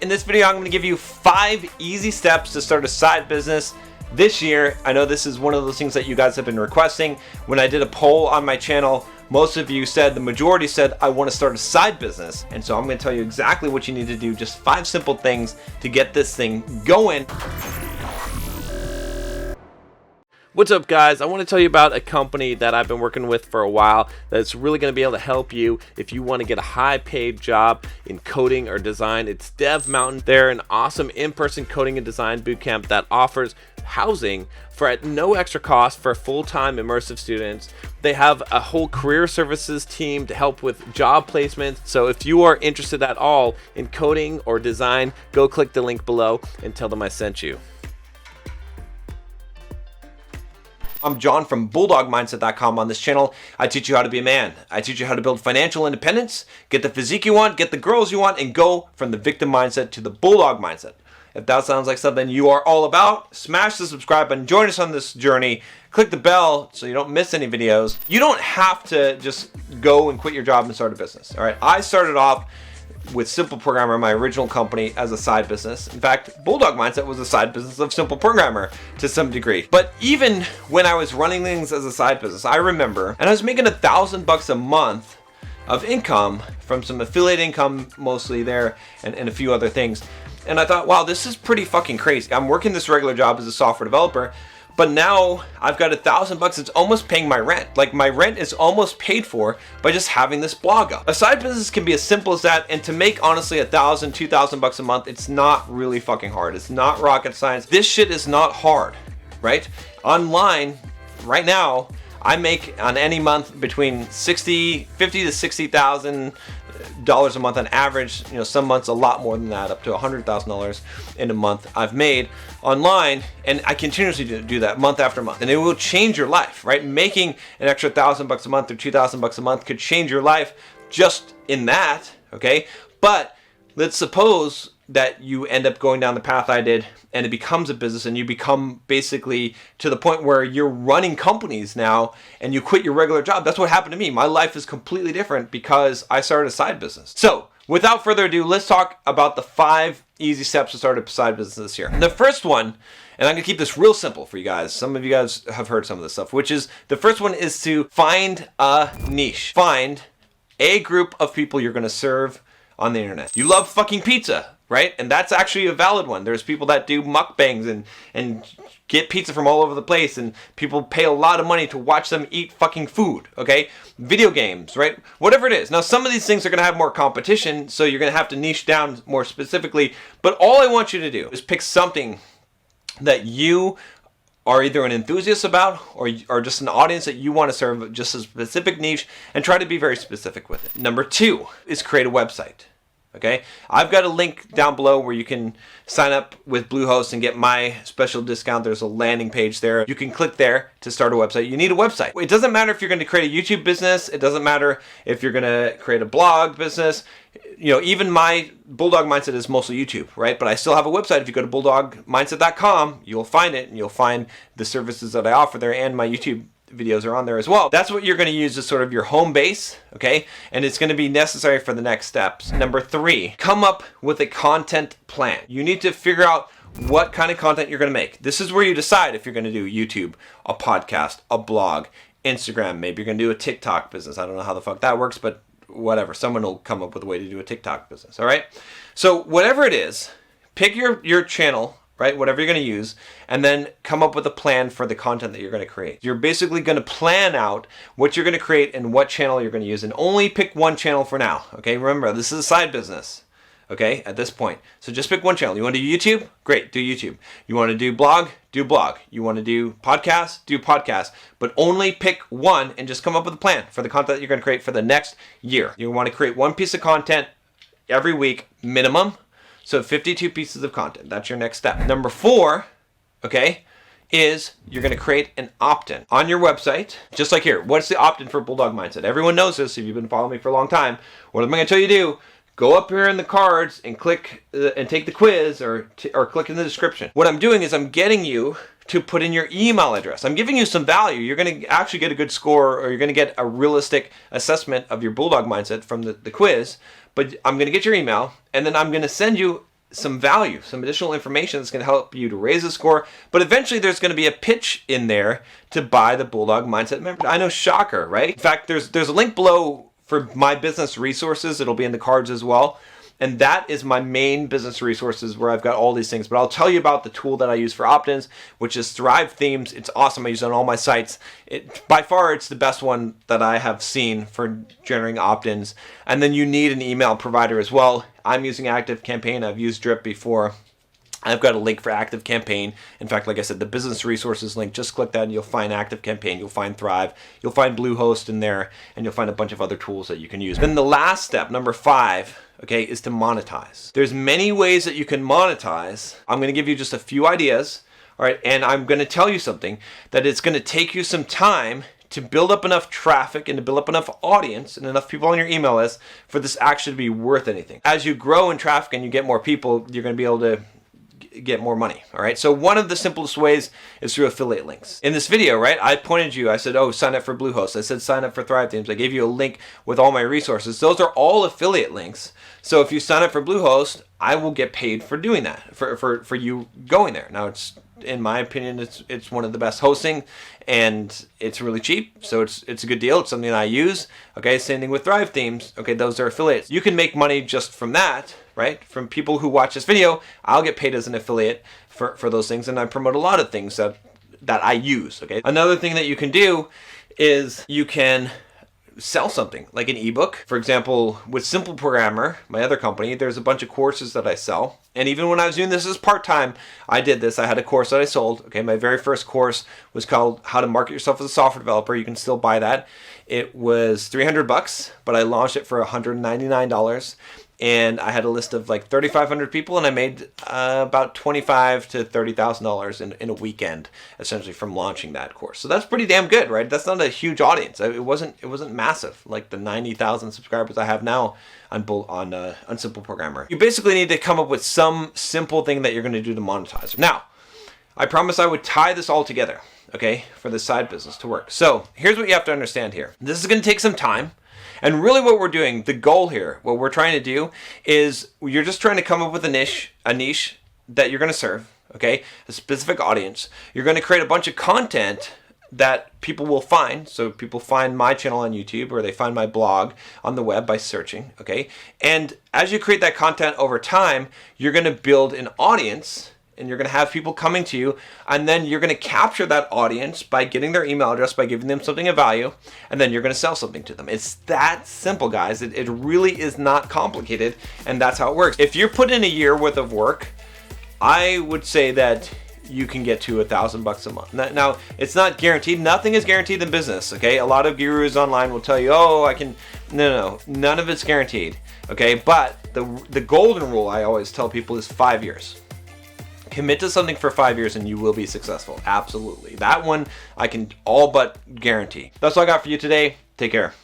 In this video, I'm going to give you 5 easy steps to start a side business this year. I know this is one of those things that you guys have been requesting. When I did a poll on my channel, most of you said, the majority said, I want to start a side business. And so I'm going to tell you exactly what you need to do, just 5 simple things to get this thing going. What's up, guys? I want to tell you about a company that I've been working with for a while that's really going to be able to help you if you want to get a high-paid job in coding or design. It's DevMountain. They're an awesome in-person coding and design bootcamp that offers housing for at no extra cost for full-time immersive students. They have a whole career services team to help with job placements. So if you are interested at all in coding or design, go click the link below and tell them I sent you. I'm John from BulldogMindset.com. On this channel, I teach you how to be a man. I teach you how to build financial independence, get the physique you want, get the girls you want, and go from the victim mindset to the bulldog mindset. If that sounds like something you are all about, smash the subscribe button, join us on this journey, click the bell so you don't miss any videos. You don't have to just go and quit your job and start a business. All right, I started off with Simple Programmer, my original company, as a side business. In fact, Bulldog Mindset was a side business of Simple Programmer to some degree. But even when I was running things as a side business, I remember, and I was making $1,000 a month of income from some affiliate income mostly there and a few other things. And I thought, wow, this is pretty fucking crazy. I'm working this regular job as a software developer, but now I've got $1,000. It's almost paying my rent. Like, my rent is almost paid for by just having this blog up. A side business can be as simple as that, and to make honestly $1,000, $2,000 a month, it's not really fucking hard. It's not rocket science. This shit is not hard, right? Online, right now, I make on any month between $50,000 to $60,000 a month on average. You know, some months a lot more than that, up to $100,000 in a month I've made online, and I continuously do that month after month, and it will change your life, right? Making an extra $1,000 a month or $2,000 a month could change your life just in that, okay? But let's suppose that you end up going down the path I did and it becomes a business and you become basically to the point where you're running companies now and you quit your regular job. That's what happened to me. My life is completely different because I started a side business. So without further ado, let's talk about the 5 easy steps to start a side business this year. The first one, and I'm gonna keep this real simple for you guys. Some of you guys have heard some of this stuff, which is the first one is to find a niche. Find a group of people you're gonna serve on the internet. You love fucking pizza, right? And that's actually a valid one. There's people that do mukbangs and get pizza from all over the place, and people pay a lot of money to watch them eat fucking food, okay? Video games, right? Whatever it is. Now, some of these things are gonna have more competition, so you're gonna have to niche down more specifically, but all I want you to do is pick something that you are either an enthusiast about or just an audience that you want to serve, just a specific niche, and try to be very specific with it. Number 2 is create a website. Okay, I've got a link down below where you can sign up with Bluehost and get my special discount. There's a landing page there. You can click there to start a website. You need a website. It doesn't matter if you're going to create a YouTube business. It doesn't matter if you're going to create a blog business. You know, even my Bulldog Mindset is mostly YouTube, right? But I still have a website. If you go to BulldogMindset.com, you'll find it, and you'll find the services that I offer there, and my YouTube videos are on there as well. That's what you're going to use as sort of your home base, okay? And it's going to be necessary for the next steps. Number 3, come up with a content plan. You need to figure out what kind of content you're going to make. This is where you decide if you're going to do YouTube, a podcast, a blog, Instagram. Maybe you're going to do a TikTok business. I don't know how the fuck that works, but whatever. Someone will come up with a way to do a TikTok business, all right? So whatever it is, pick your channel, right? Whatever you're going to use, and then come up with a plan for the content that you're going to create. You're basically going to plan out what you're going to create and what channel you're going to use, and only pick one channel for now, okay? Remember, this is a side business, okay, at this point. So just pick one channel. You want to do YouTube? Great, do YouTube. You want to do blog? Do blog. You want to do podcast? Do podcast. But only pick one and just come up with a plan for the content that you're going to create for the next year. You want to create one piece of content every week, minimum. So 52 pieces of content. That's your next step. Number 4, okay, is you're going to create an opt-in on your website, just like here. What's the opt-in for Bulldog Mindset? Everyone knows this if you've been following me for a long time. What am I going to tell you to do? Go up here in the cards and click and take the quiz or click in the description. What I'm doing is I'm getting you to put in your email address. I'm giving you some value. You're going to actually get a good score, or you're going to get a realistic assessment of your Bulldog Mindset from the quiz. But I'm going to get your email, and then I'm going to send you some value, some additional information that's going to help you to raise the score. But eventually there's going to be a pitch in there to buy the Bulldog Mindset membership. I know, shocker, right? In fact, there's a link below for my business resources. It'll be in the cards as well. And that is my main business resources where I've got all these things. But I'll tell you about the tool that I use for opt-ins, which is Thrive Themes. It's awesome. I use it on all my sites. By far, it's the best one that I have seen for generating opt-ins. And then you need an email provider as well. I'm using ActiveCampaign. I've used Drip before. I've got a link for ActiveCampaign. In fact, like I said, the business resources link, just click that and you'll find ActiveCampaign, you'll find Thrive, you'll find Bluehost in there, and you'll find a bunch of other tools that you can use. Then the last step, number 5, okay, is to monetize. There's many ways that you can monetize. I'm going to give you just a few ideas, all right, and I'm going to tell you something, that it's going to take you some time to build up enough traffic and to build up enough audience and enough people on your email list for this actually to be worth anything. As you grow in traffic and you get more people, you're going to be able to get more money. All right. So one of the simplest ways is through affiliate links. In this video, right, I pointed you, I said, oh, sign up for Bluehost. I said, sign up for Thrive Themes. I gave you a link with all my resources. Those are all affiliate links. So if you sign up for Bluehost, I will get paid for doing that, for you going there. Now, it's, in my opinion, it's one of the best hosting, and it's really cheap. So it's a good deal. It's something that I use. Okay. Same thing with Thrive Themes. Okay. Those are affiliates. You can make money just from that, right? From people who watch this video. I'll get paid as an affiliate for those things, and I promote a lot of things that I use. Okay. Another thing that you can do is you can sell something like an ebook. For example, with Simple Programmer, my other company, there's a bunch of courses that I sell. And even when I was doing this as part-time, I did this. I had a course that I sold. Okay, my very first course was called How to Market Yourself as a Software Developer. You can still buy that. It was $300, but I launched it for $199. And I had a list of like 3,500 people, and I made about $25,000 to $30,000 in a weekend, essentially, from launching that course. So that's pretty damn good, right? That's not a huge audience. It wasn't massive like the 90,000 subscribers I have now on Simple Programmer. You basically need to come up with some simple thing that you're going to do to monetize. Now, I promised I would tie this all together, okay, for the side business to work. So here's what you have to understand here. This is going to take some time. And really what we're doing, the goal here, what we're trying to do is you're just trying to come up with a niche that you're going to serve, okay? A specific audience. You're going to create a bunch of content that people will find. So people find my channel on YouTube, or they find my blog on the web by searching, okay? And as you create that content over time, you're going to build an audience, and you're going to have people coming to you, and then you're going to capture that audience by getting their email address, by giving them something of value, and then you're going to sell something to them. It's that simple, guys. It really is not complicated, and that's how it works. If you're put in a year worth of work, I would say that you can get to $1,000 a month. Now, it's not guaranteed. Nothing is guaranteed in business, okay? A lot of gurus online will tell you, oh, I can... No. None of it's guaranteed, okay? But the golden rule I always tell people is 5 years. Commit to something for 5 years and you will be successful. Absolutely. That one I can all but guarantee. That's all I got for you today. Take care.